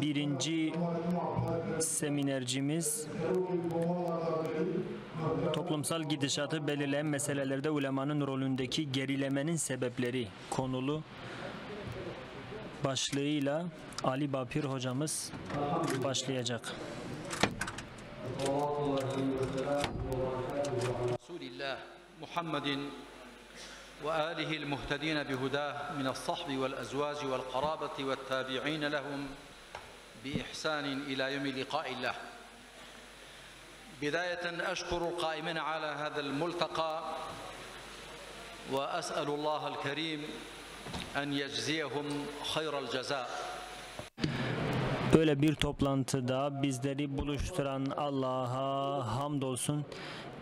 Birinci seminercimiz toplumsal gidişatı belirleyen meselelerde ulemanın rolündeki gerilemenin sebepleri konulu başlığıyla Ali Bapir hocamız başlayacak. Resulillah Muhammedin ve alihi'l muhtedin bihudah min's sahbi vel azvaci vel qarabati ve't tabi'in lehum bi ihsanin ila yevmi liqa'illah. Bidayeten eşkurul qaimin ala hada'l multaqa ve es'alullaha'l kerim en yecziyehum hayral ceza. Böyle bir toplantıda bizleri buluşturan Allah'a hamdolsun.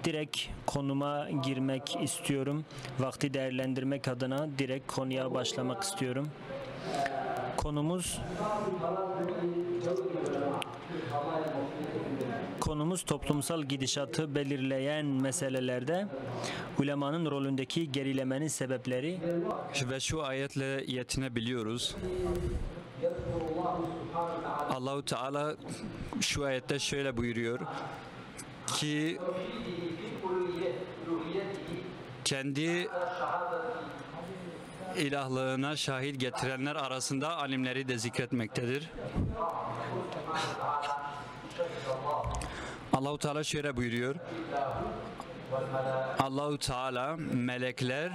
Direkt konuma girmek istiyorum. Vakti değerlendirmek adına direkt konuya başlamak istiyorum. Konumuz toplumsal gidişatı belirleyen meselelerde ulemanın rolündeki gerilemenin sebepleri ve şu ayetle yetinebiliyoruz. Allahu Teala şu ayette şöyle buyuruyor ki kendi ilahlığına şahit getirenler arasında alimleri de zikretmektedir. Allahu Teala şöyle buyuruyor. Allahu Teala melekler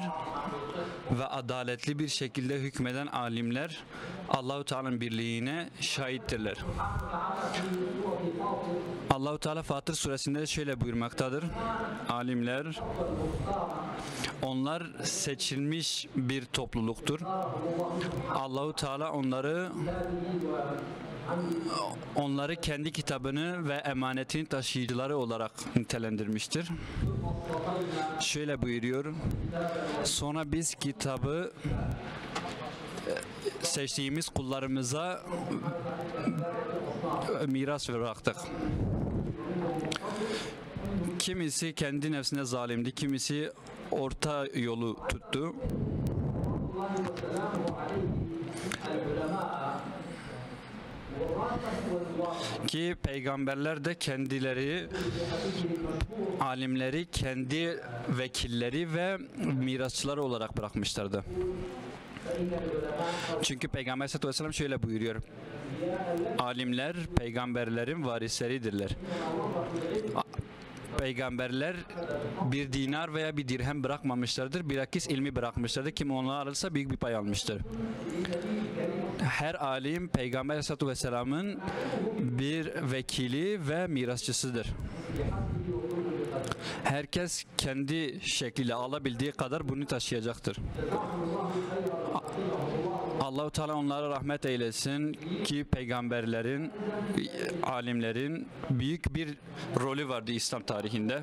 ve adaletli bir şekilde hükmeden alimler Allahu Teala'nın birliğine şahittirler. Allahu Teala Fatır suresinde şöyle buyurmaktadır. Alimler onlar seçilmiş bir topluluktur. Allahu Teala onları kendi kitabını ve emanetini taşıyıcıları olarak nitelendirmiştir. Şöyle buyuruyor. Sonra biz kitabı seçtiğimiz kullarımıza miras bıraktık. Kimisi kendi nefsine zalimdi, kimisi orta yolu tuttu. Ki peygamberler de kendileri, alimleri kendi vekilleri ve mirasçıları olarak bırakmışlardı. Çünkü Peygamber Aleyhisselatü Vesselam şöyle buyuruyor. Alimler peygamberlerin varisleridirler. Peygamberler bir dinar veya bir dirhem bırakmamışlardır. Bilakis ilmi bırakmışlardır. Kim onu alırsa büyük bir pay almıştır. Her alim Peygamber Aleyhisselatü Vesselam'ın bir vekili ve mirasçısıdır. Herkes kendi şekliyle alabildiği kadar bunu taşıyacaktır. Allah-u Teala onlara rahmet eylesin ki peygamberlerin, alimlerin büyük bir rolü vardı İslam tarihinde.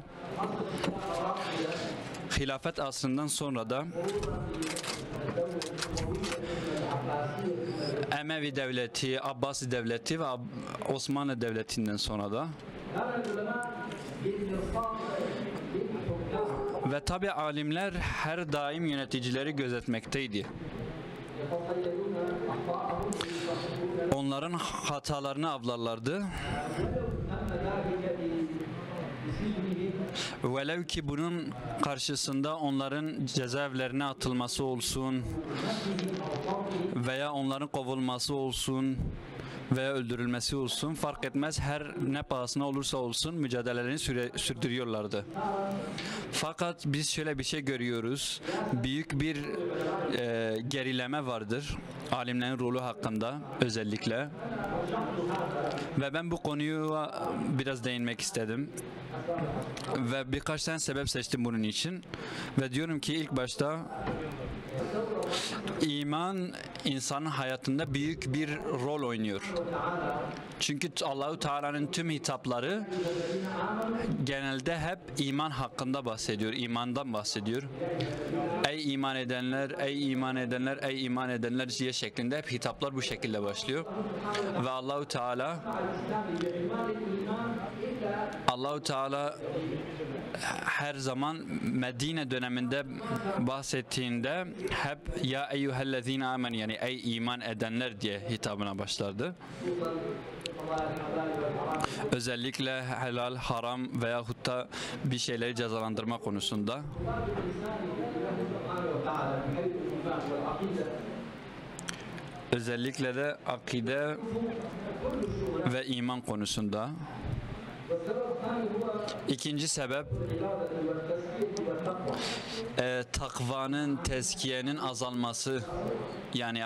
Hilafet asrından sonra da Emevi devleti, Abbasi devleti ve Osmanlı devletinden sonra da ve tabi alimler her daim yöneticileri gözetmekteydi. Onların hatalarını avlarlardı. Velev ki bunun karşısında onların cezaevlerine atılması olsun veya onların kovulması olsun veya öldürülmesi olsun fark etmez, her ne pahasına olursa olsun mücadelelerini sürdürüyorlardı. Fakat biz şöyle bir şey görüyoruz. Büyük bir gerileme vardır alimlerin rolü hakkında özellikle. Ve ben bu konuyu biraz değinmek istedim. Ve birkaç tane sebep seçtim bunun için. Ve diyorum ki ilk başta İman insanın hayatında büyük bir rol oynuyor. Çünkü Allah-u Teala'nın tüm hitapları genelde hep iman hakkında bahsediyor, imandan bahsediyor. Ey iman edenler, ey iman edenler, ey iman edenler diye şeklinde hep hitaplar bu şekilde başlıyor. Ve Allah-u Teala her zaman Medine döneminde bahsettiğinde hep ya eyyühellezine amen yani ey iman edenler diye hitabına başlardı. Özellikle helal, haram veyahut da bir şeyleri cezalandırma konusunda. Özellikle de akide ve iman konusunda. İkinci sebep takvanın, tezkiyenin azalması, yani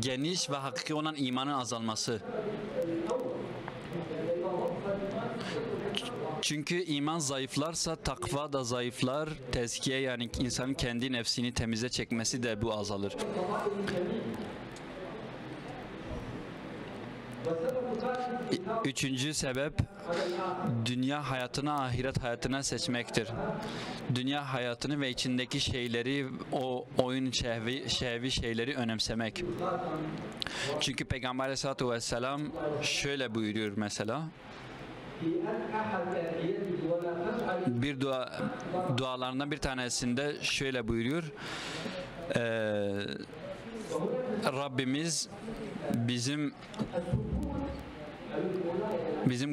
geniş ve hakiki olan imanın azalması. Çünkü iman zayıflarsa takva da zayıflar, tezkiye yani insanın kendi nefsini temize çekmesi de bu azalır. Üçüncü sebep dünya hayatını ahiret hayatına seçmektir. Dünya hayatını ve içindeki şeyleri, o oyun şehvi şeyleri önemsemek. Çünkü Peygamber Aleyhisselatü Vesselam şöyle buyuruyor mesela. Bir dualarından bir tanesinde şöyle buyuruyor. Rabbimiz bizim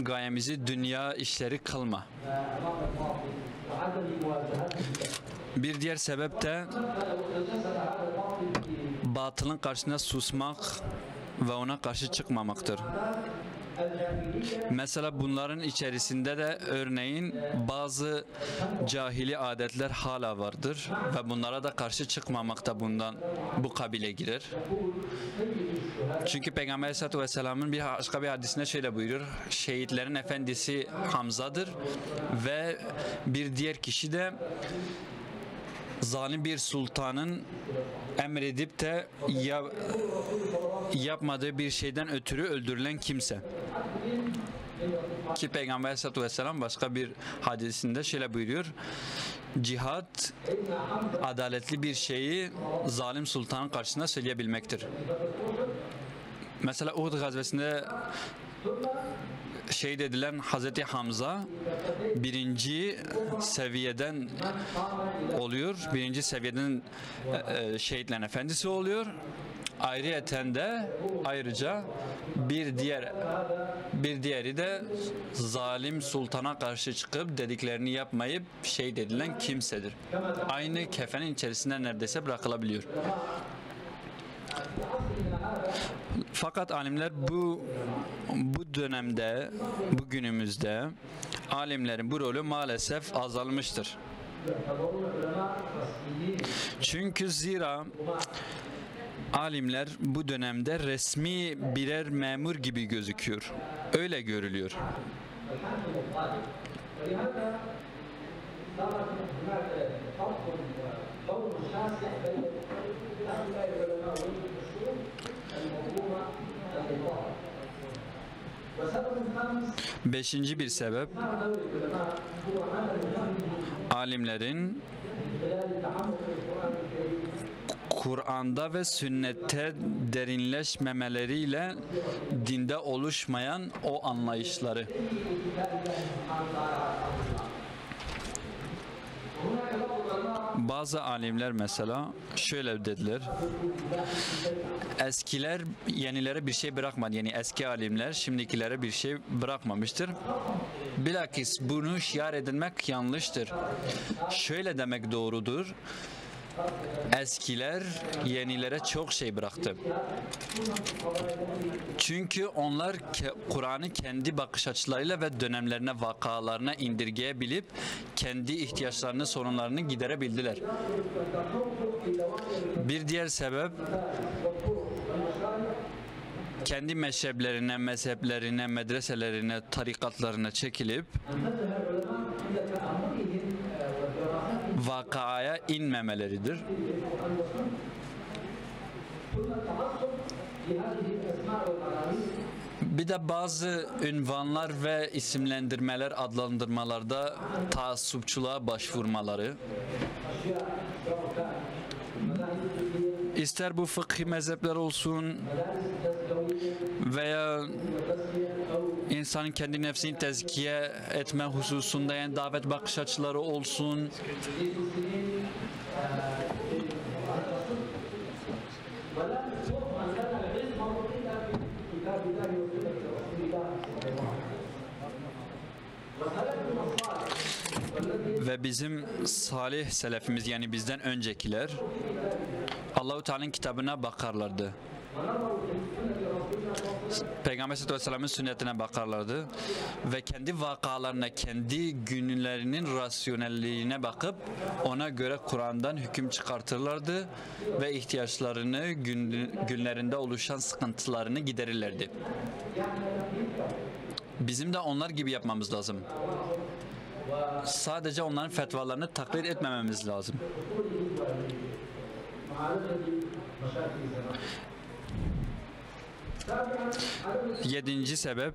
gayemizi dünya işleri kılma. Bir diğer sebep de batılın karşısında susmak ve ona karşı çıkmamaktır. Mesela bunların içerisinde de örneğin bazı cahili adetler hala vardır ve bunlara da karşı çıkmamak da bu kabile girer. Çünkü Peygamber Aleyhisselatü Vesselam'ın başka bir hadisinde şöyle buyurur. Şehitlerin efendisi Hamza'dır ve bir diğer kişi de zalim bir sultanın emredip de yapmadığı bir şeyden ötürü öldürülen kimse. Ki Peygamber Aleyhisselatü Vesselam başka bir hadisinde şöyle buyuruyor. Cihat adaletli bir şeyi zalim sultanın karşısında söyleyebilmektir. Mesela Uhud gazvesinde şehit edilen Hazreti Hamza birinci seviyeden oluyor. Birinci seviyeden şehitlerin efendisi oluyor. Ayrıyeten de ayrıca bir diğeri de zalim sultana karşı çıkıp dediklerini yapmayıp şehit edilen kimsedir. Aynı kefenin içerisinde neredeyse bırakılabiliyor. Fakat alimler bu dönemde, bugünümüzde alimlerin bu rolü maalesef azalmıştır. Çünkü zira alimler bu dönemde resmi birer memur gibi gözüküyor. Öyle görülüyor. Beşinci bir sebep alimlerin Kur'an'da ve sünnette derinleşmemeleriyle dinde oluşmayan o anlayışları. Bazı alimler mesela şöyle dediler. Eskiler yenilere bir şey bırakmadı. Yani eski alimler şimdikilere bir şey bırakmamıştır. Bilakis bunu şiar edinmek yanlıştır. Şöyle demek doğrudur. Eskiler yenilere çok şey bıraktı. Çünkü onlar Kur'an'ı kendi bakış açılarıyla ve dönemlerine, vakalarına indirgeyebilip kendi ihtiyaçlarını, sorunlarını giderebildiler. Bir diğer sebep kendi meşreplerine, mezheplerine, medreselerine, tarikatlarına çekilip vakaya inmemeleridir. Bir de bazı ünvanlar ve isimlendirmeler, adlandırmalarda taassupçuluğa başvurmaları. İster bu fıkhi mezhepler olsun veya insanın kendi nefsini tezkiye etme hususunda yani davet bakış açıları olsun. ve bizim salih selefimiz, yani bizden öncekiler Allah-u Teala'nın kitabına bakarlardı. Peygamber sallallahu aleyhi ve sellem'in sünnetine bakarlardı ve kendi vakalarına, kendi günlerinin rasyonelliğine bakıp ona göre Kur'an'dan hüküm çıkartırlardı ve ihtiyaçlarını, günlerinde oluşan sıkıntılarını giderirlerdi. Bizim de onlar gibi yapmamız lazım. Sadece onların fetvalarını taklit etmememiz lazım. Yedinci sebep,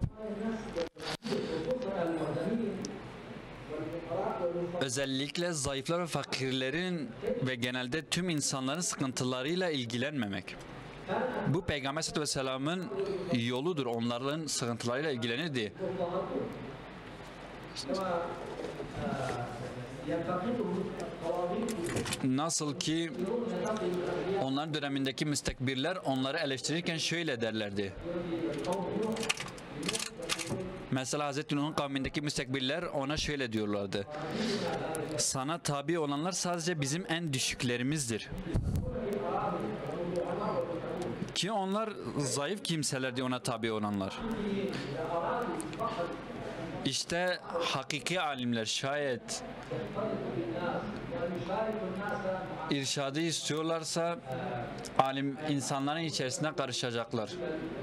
özellikle zayıflar ve fakirlerin ve genelde tüm insanların sıkıntılarıyla ilgilenmemek. Bu Peygamber sallallahu aleyhi ve sellem'in yoludur. Onların sıkıntılarıyla ilgilenirdi. Nasıl ki onların dönemindeki müstekbirler onları eleştirirken şöyle derlerdi. Mesela Hz. Nuh'un kavmindeki müstekbirler ona şöyle diyorlardı. Sana tabi olanlar sadece bizim en düşüklerimizdir. Ki onlar zayıf kimselerdi ona tabi olanlar. İşte hakiki alimler şayet irşadı istiyorlarsa alim insanların içerisine karışacaklar.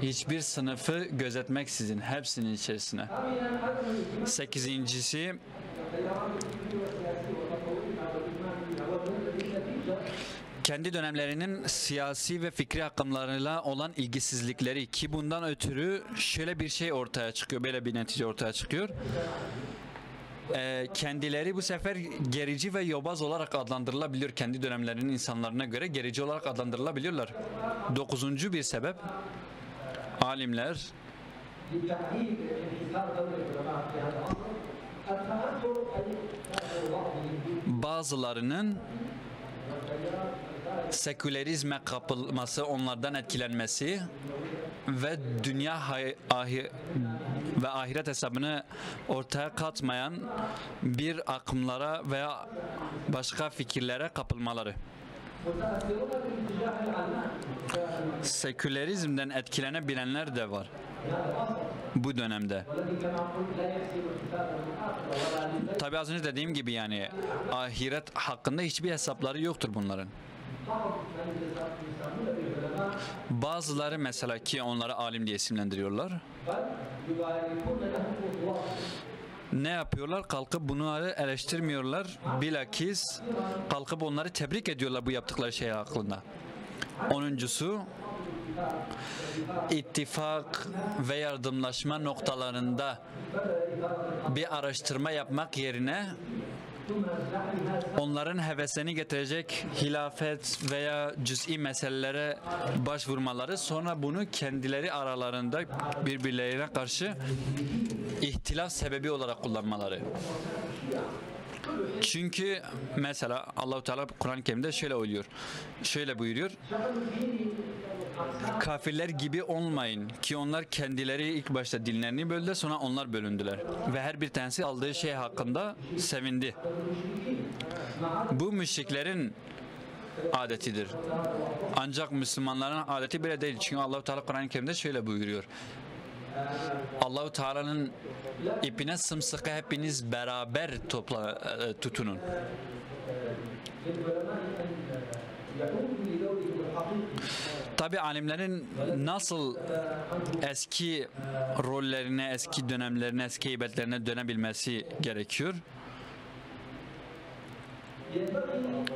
Hiçbir sınıfı gözetmeksizin hepsinin içerisine. Sekizincisi, kendi dönemlerinin siyasi ve fikri akımlarıyla olan ilgisizlikleri, ki bundan ötürü şöyle bir şey ortaya çıkıyor, böyle bir netice ortaya çıkıyor. Kendileri bu sefer gerici ve yobaz olarak adlandırılabiliyor. Kendi dönemlerinin insanlarına göre gerici olarak adlandırılabiliyorlar. Dokuzuncu bir sebep, alimler bazılarının sekülerizme kapılması, onlardan etkilenmesi ve dünya ve ahiret hesabını ortaya katmayan bir akımlara veya başka fikirlere kapılmaları. Sekülerizmden etkilenebilenler de var bu dönemde. Tabi az önce dediğim gibi, yani ahiret hakkında hiçbir hesapları yoktur bunların. Bazıları mesela, ki onları alim diye isimlendiriyorlar, ne yapıyorlar? Kalkıp bunları eleştirmiyorlar. Bilakis kalkıp onları tebrik ediyorlar bu yaptıkları şey hakkında. Onuncusu, ittifak ve yardımlaşma noktalarında bir araştırma yapmak yerine onların hevesini getirecek hilafet veya cüz'i meselelere başvurmaları, sonra bunu kendileri aralarında birbirlerine karşı ihtilaf sebebi olarak kullanmaları. Çünkü mesela Allah-u Teala Kur'an-ı Kerim'de şöyle buyuruyor. Kafirler gibi olmayın ki onlar kendileri ilk başta dinlerini böldüler, sonra onlar bölündüler. Ve her bir tanesi aldığı şey hakkında sevindi. Bu müşriklerin adetidir. Ancak Müslümanların adeti bile değil. Çünkü Allah-u Teala Kur'an-ı Kerim'de şöyle buyuruyor. Allah-u Teala'nın ipine sımsıkı hepiniz beraber tutunun. Tabi alimlerin nasıl eski rollerine, eski dönemlerine, eski heybetlerine dönebilmesi gerekiyor.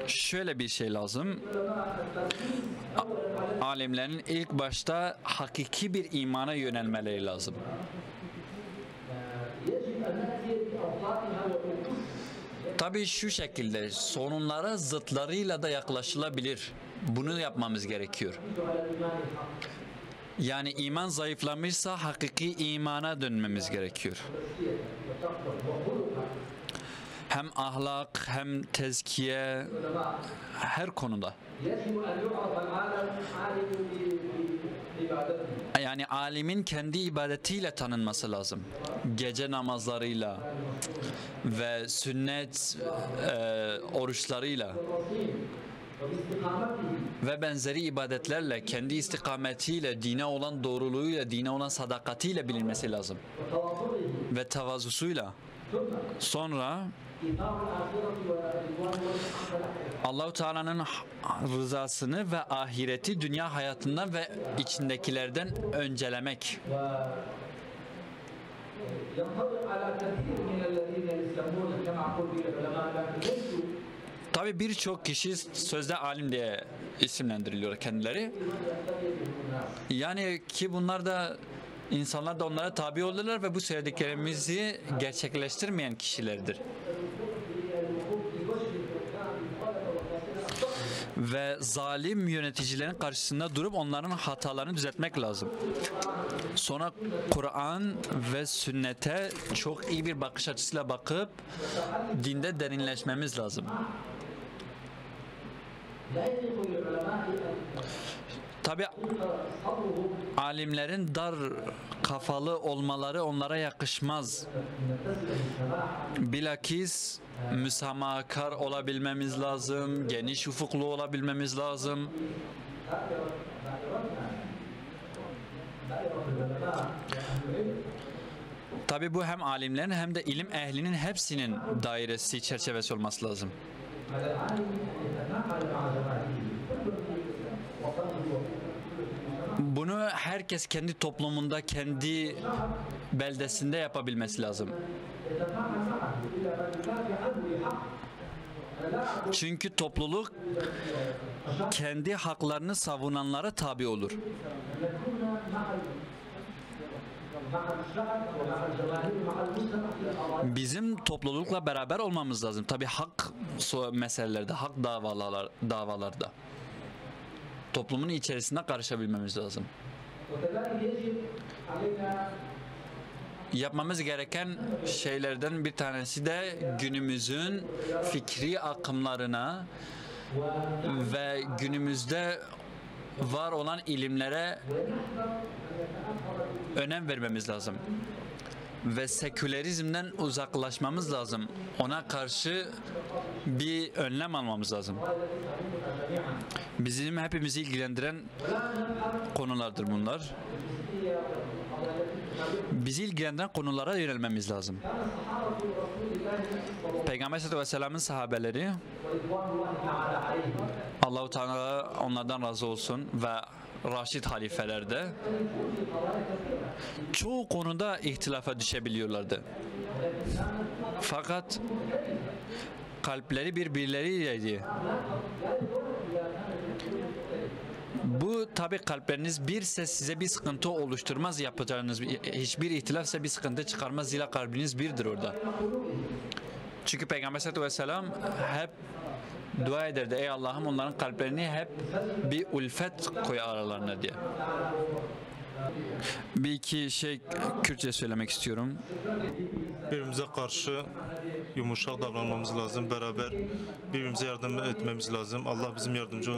Şöyle bir şey lazım. Alimlerin ilk başta hakiki bir imana yönelmeleri lazım. Tabii şu şekilde sorunlara zıtlarıyla da yaklaşılabilir. Bunu yapmamız gerekiyor. Yani iman zayıflamışsa hakiki imana dönmemiz gerekiyor. Hem ahlak, hem tezkiye, her konuda. Yani Yani alimin kendi ibadetiyle tanınması lazım. Gece namazlarıyla ve sünnet oruçlarıyla ve benzeri ibadetlerle, kendi istikametiyle, dine olan doğruluğuyla, dine olan sadakatiyle bilinmesi lazım. Ve tavazusuyla. Sonra Allah-u Teala'nın rızasını ve ahireti dünya hayatından ve içindekilerden öncelemek. Tabi birçok kişi sözde alim diye isimlendiriliyor kendileri. Yani ki bunlar da insanlar da onlara tabi olurlar ve bu söylediklerimizi gerçekleştirmeyen kişilerdir. Ve zalim yöneticilerin karşısında durup onların hatalarını düzeltmek lazım. Sonra Kur'an ve sünnete çok iyi bir bakış açısıyla bakıp dinde derinleşmemiz lazım. Tabi alimlerin dar kafalı olmaları onlara yakışmaz. Bilakis müsamahakar olabilmemiz lazım, geniş ufuklu olabilmemiz lazım. Tabi bu hem alimlerin hem de ilim ehlinin hepsinin dairesi, çerçevesi olması lazım. Bunu herkes kendi toplumunda, kendi beldesinde yapabilmesi lazım. Çünkü topluluk kendi haklarını savunanlara tabi olur. Bizim toplulukla beraber olmamız lazım. Tabii hak meselelerde, hak davalarda. Toplumun içerisinde karışabilmemiz lazım. Yapmamız gereken şeylerden bir tanesi de günümüzün fikri akımlarına ve günümüzde var olan ilimlere önem vermemiz lazım. Ve sekülerizmden uzaklaşmamız lazım. Ona karşı bir önlem almamız lazım. Bizim hepimizi ilgilendiren konulardır bunlar. Bizi ilgilendiren konulara yönelmemiz lazım. Peygamber Aleyhisselatü Vesselam'ın sahabeleri, Allah-u Teala onlardan razı olsun ve Raşid halifelerde çoğu konuda ihtilafa düşebiliyorlardı. Fakat kalpleri birbirleriyleydi. Bu tabi kalpleriniz birse size bir sıkıntı oluşturmaz, yapacağınız hiçbir ihtilaf ise bir sıkıntı çıkarmaz, zira kalbiniz birdir orada. Çünkü Peygamber Aleyhisselatü Vesselam hep dua ederdi, ey Allah'ım onların kalplerini hep bir ulfet koy aralarına diye. Bir iki şey Kürtçe söylemek istiyorum. Birbirimize karşı yumuşak davranmamız lazım. Beraber birbirimize yardım etmemiz lazım. Allah bizim yardımcı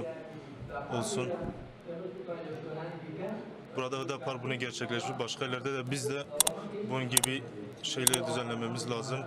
olsun. Burada Hüdapar bunu gerçekleştirdi. Başka yerlerde de biz de bunun gibi şeyleri düzenlememiz lazım.